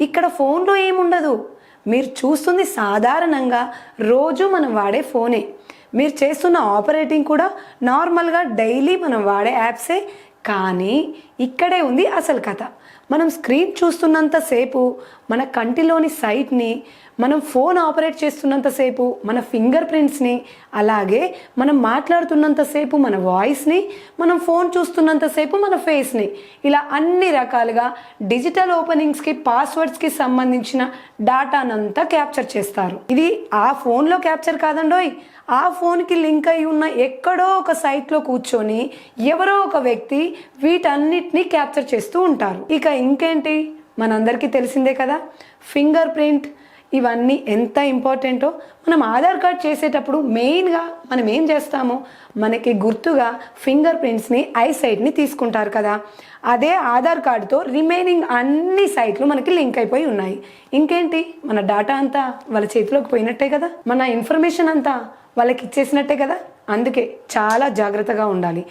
ఇక్కడ ఫోన్లో ఏముండదు. మీరు చూస్తుంది సాధారణంగా రోజు మనం వాడే ఫోనే. మీరు చేస్తున్న ఆపరేటింగ్ కూడా నార్మల్గా డైలీ మనం వాడే యాప్సే. కానీ ఇక్కడే ఉంది అసలు కథ. మనం స్క్రీన్ చూస్తున్నంతసేపు మన కంటిలోని సైట్ని, మనం ఫోన్ ఆపరేట్ చేస్తున్నంతసేపు మన ఫింగర్ ప్రింట్స్ని, అలాగే మనం మాట్లాడుతున్నంతసేపు మన వాయిస్ని, మనం ఫోన్ చూస్తున్నంతసేపు మన ఫేస్ని, ఇలా అన్ని రకాలుగా డిజిటల్ ఓపెనింగ్స్కి, పాస్వర్డ్స్కి సంబంధించిన డాటానంతా క్యాప్చర్ చేస్తారు. ఇది ఆ ఫోన్లో క్యాప్చర్ కాదండోయ్, ఆ ఫోన్కి లింక్ అయి ఉన్న ఎక్కడో ఒక సైట్లో కూర్చొని ఎవరో ఒక వ్యక్తి వీటన్నిటిని క్యాప్చర్ చేస్తూ ఉంటారు. ఇక ఇంకేంటి, మనందరికీ తెలిసిందే కదా, ఫింగర్ ప్రింట్ ఇవన్నీ ఎంత ఇంపార్టెంటో. మనం ఆధార్ కార్డ్ చేసేటప్పుడు మెయిన్గా మనం ఏం చేస్తామో, మనకి గుర్తుగా ఫింగర్ ప్రింట్స్ని, ఐసైట్ని తీసుకుంటారు కదా. అదే ఆధార్ కార్డుతో రిమైనింగ్ అన్ని సైట్లు మనకి లింక్ అయిపోయి ఉన్నాయి. ఇంకేంటి, మన డాటా అంతా వాళ్ళ చేతిలోకి పోయినట్టే కదా, మన ఇన్ఫర్మేషన్ అంతా వాళ్ళకి ఇచ్చేసినట్టే కదా. అందుకే చాలా జాగ్రత్తగా ఉండాలి.